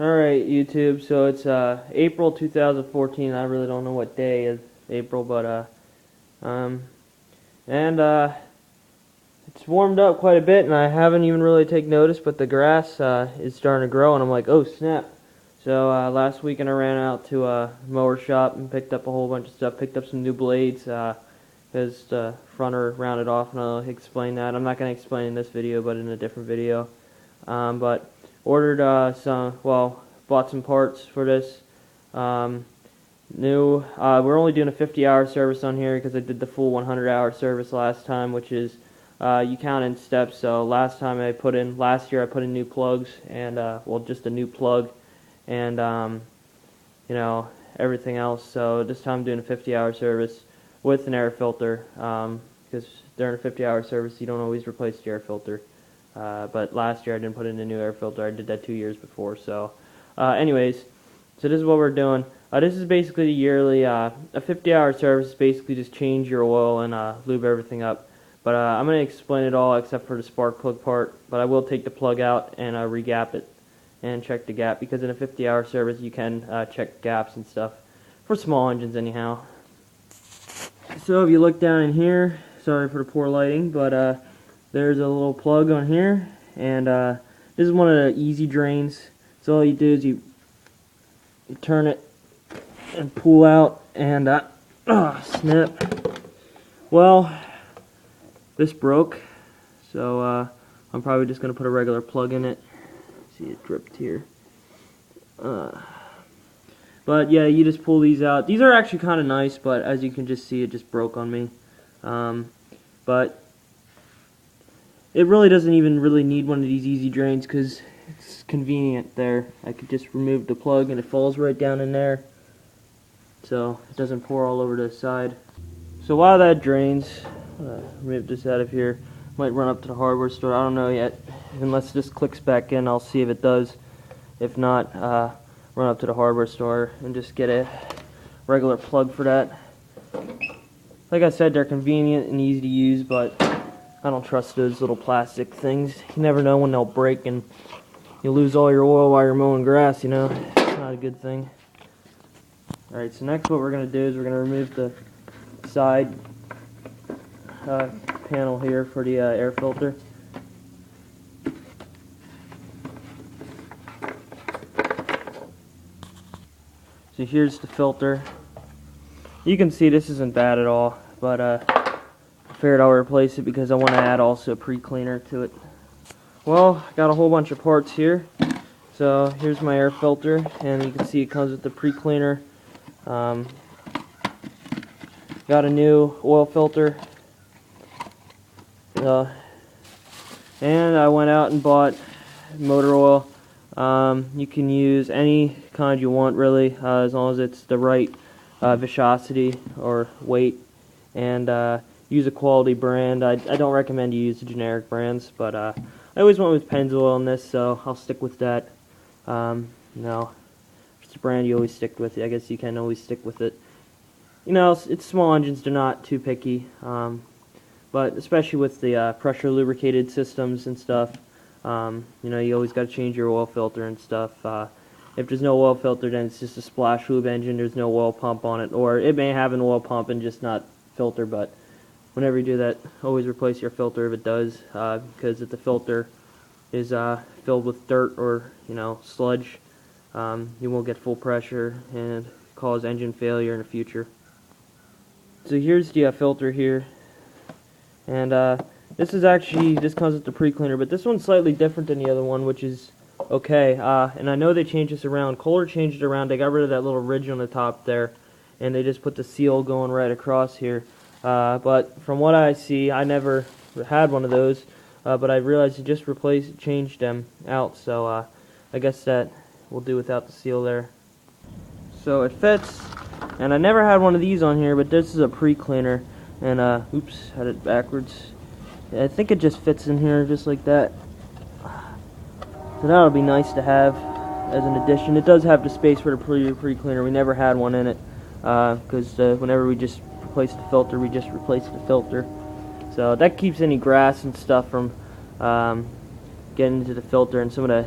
Alright, YouTube, so it's April 2014. I really don't know what day is April, but it's warmed up quite a bit, and I haven't even really taken notice, but the grass is starting to grow, and I'm like, oh snap. So last weekend I ran out to a mower shop and picked up a whole bunch of stuff, picked up some new blades, because the front are rounded off, and I'll explain that. I'm not going to explain in this video, but in a different video. But ordered bought some parts for this. We're only doing a 50-hour service on here because I did the full 100-hour service last time, which is you count in steps. So last year I put in new plugs and just a new plug and everything else. So this time I'm doing a 50-hour service with an air filter because during a 50-hour service you don't always replace the air filter. But last year I didn't put in a new air filter. I did that 2 years before. So anyways, so this is what we're doing. This is basically a yearly, a 50-hour service. Basically just change your oil and lube everything up. But I'm going to explain it all except for the spark plug part. But I will take the plug out and re-gap it and check the gap, because in a 50-hour service you can check gaps and stuff for small engines anyhow. So if you look down in here, sorry for the poor lighting, but there's a little plug on here, and this is one of the easy drains. So all you do is you turn it and pull out, and snap. Well, this broke, so I'm probably just going to put a regular plug in it. See, it dripped here. But yeah, you just pull these out. These are actually kind of nice, but as you can just see, it just broke on me. But it really doesn't even really need one of these easy drains because it's convenient there. I could just remove the plug and it falls right down in there, so it doesn't pour all over the side. So while that drains, remove this out of here. Might run up to the hardware store. I don't know yet. Unless this clicks back in, I'll see if it does. If not, run up to the hardware store and just get a regular plug for that. Like I said, they're convenient and easy to use, but I don't trust those little plastic things. You never know when they'll break and you lose all your oil while you're mowing grass, you know. It's not a good thing. Alright, so next what we're going to do is we're going to remove the side panel here for the air filter. So here's the filter. You can see this isn't bad at all, but I figured I'll replace it because I want to add also a pre-cleaner to it. Well, I got a whole bunch of parts here. So here's my air filter, and you can see it comes with the pre-cleaner. Got a new oil filter. And I went out and bought motor oil. You can use any kind you want, really, as long as it's the right viscosity or weight, and use a quality brand. I don't recommend you use the generic brands, but I always went with Pennzoil on this, so I'll stick with that. If it's a brand you always stick with, I guess you can always stick with it. You know, it's small engines, they're not too picky, but especially with the pressure lubricated systems and stuff, you always got to change your oil filter and stuff. If there's no oil filter, then it's just a splash lube engine. There's no oil pump on it, or it may have an oil pump and just not filter. But whenever you do that, always replace your filter if it does, because if the filter is filled with dirt or sludge, you won't get full pressure and cause engine failure in the future. So here's the filter here, and this comes with the pre-cleaner, but this one's slightly different than the other one, which is okay. And I know they changed this around. Kohler changed it around. They got rid of that little ridge on the top there, and they just put the seal going right across here. But from what I see, I never had one of those, but I realized you just changed them out, so I guess that will do without the seal there. So it fits, and I never had one of these on here, but this is a pre-cleaner, and oops, had it backwards. I think it just fits in here just like that. So that'll be nice to have as an addition. It does have the space for the pre-cleaner. We never had one in it because whenever we just replaced the filter, we just replaced the filter. So that keeps any grass and stuff from getting into the filter, and some of the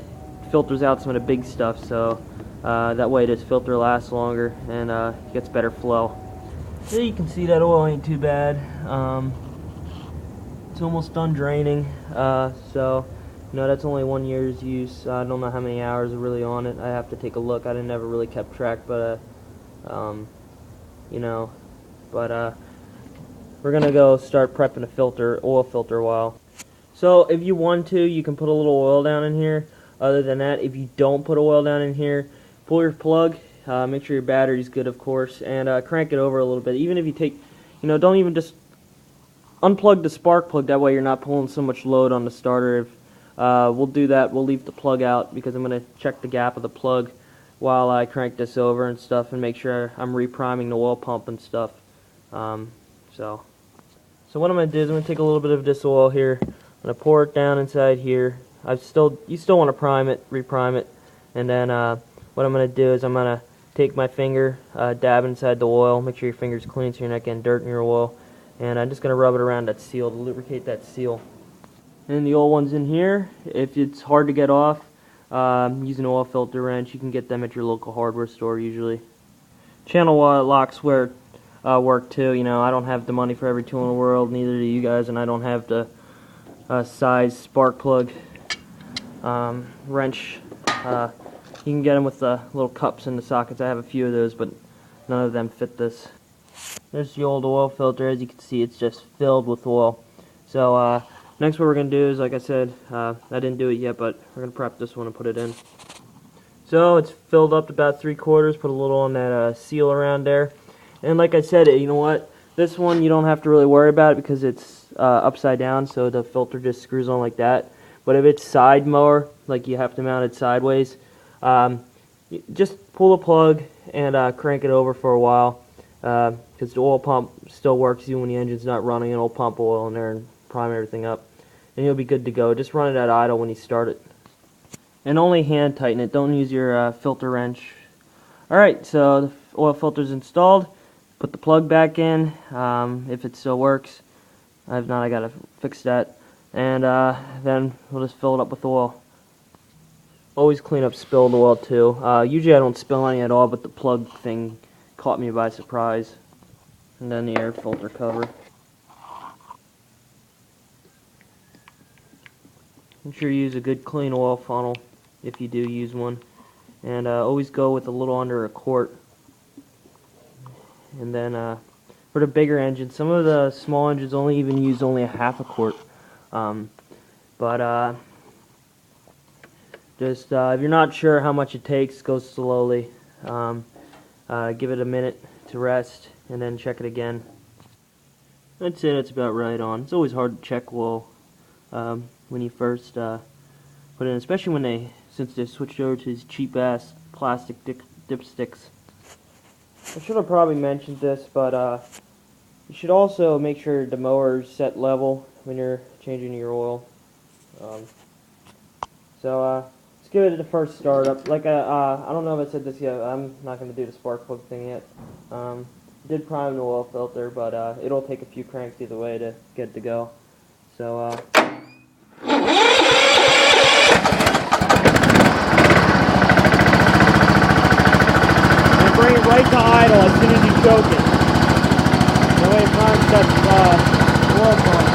filters out some of the big stuff, so that way this filter lasts longer and gets better flow. So you can see that oil ain't too bad. It's almost done draining, so that's only 1 year's use. I don't know how many hours are really on it. I have to take a look. I never really kept track, but we're gonna go start prepping a oil filter a while. So if you want to, you can put a little oil down in here. Other than that, if you don't put oil down in here, pull your plug, make sure your battery's good, of course, and crank it over a little bit. Even if you take, don't even just unplug the spark plug, that way you're not pulling so much load on the starter. If we'll do that, we'll leave the plug out because I'm going to check the gap of the plug while I crank this over and stuff and make sure I'm repriming the oil pump and stuff. So what I'm going to do is I'm going to take a little bit of this oil here. I'm going to pour it down inside here. You still want to reprime it, and then what I'm going to do is I'm going to take my finger, dab inside the oil, make sure your finger's clean so you're not getting dirt in your oil, and I'm just going to rub it around that seal to lubricate that seal. And the old ones in here, if it's hard to get off, use an oil filter wrench. You can get them at your local hardware store usually. Channel locks work too. I don't have the money for every tool in the world, neither do you guys, and I don't have the size spark plug wrench. You can get them with the little cups in the sockets. I have a few of those, but none of them fit this. There's the old oil filter. As you can see, it's just filled with oil. So next what we're going to do is, like I said, I didn't do it yet, but we're going to prep this one and put it in. So it's filled up to about 3/4. Put a little on that seal around there. And like I said, you know what? This one you don't have to really worry about it because it's upside down, so the filter just screws on like that. But if it's side mower, like you have to mount it sideways, just pull the plug and crank it over for a while, because the oil pump still works even when the engine's not running, and it'll pump oil in there and prime everything up, and you'll be good to go. Just run it at idle when you start it, and only hand tighten it. Don't use your filter wrench. Alright, so the oil filter's installed. Put the plug back in, if it still works. If not, I gotta fix that. And then we'll just fill it up with oil. Always clean up spilled oil too. Usually I don't spill any at all, but the plug thing caught me by surprise. And then the air filter cover. Make sure you use a good clean oil funnel if you do use one. And always go with a little under a quart. And then for the bigger engines, some of the small engines only use a half a quart. Just if you're not sure how much it takes, go slowly. Give it a minute to rest, and then check it again. I'd say that's about right on. It's always hard to check oil when you first put it in, especially since they switched over to these cheap-ass plastic dipsticks. I should have probably mentioned this, but you should also make sure the mower is set level when you're changing your oil. Let's give it the first startup. Like I don't know if I said this yet. I'm not going to do the spark plug thing yet. Did prime the oil filter, but it'll take a few cranks either way to get it to go. So bring it right to idle as soon as you choke it. That way it primes that oil pump.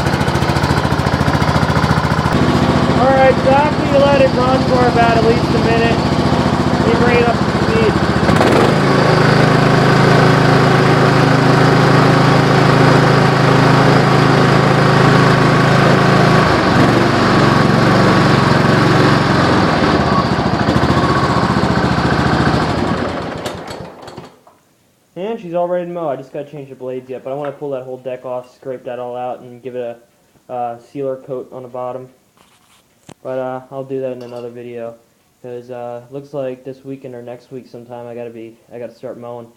Alright, so after you let it run for about at least a minute, you bring it up to speed. And she's all ready to mow. I just got to change the blades yet, but I want to pull that whole deck off, scrape that all out, and give it a sealer coat on the bottom. But I'll do that in another video, because looks like this weekend or next week sometime I gotta start mowing.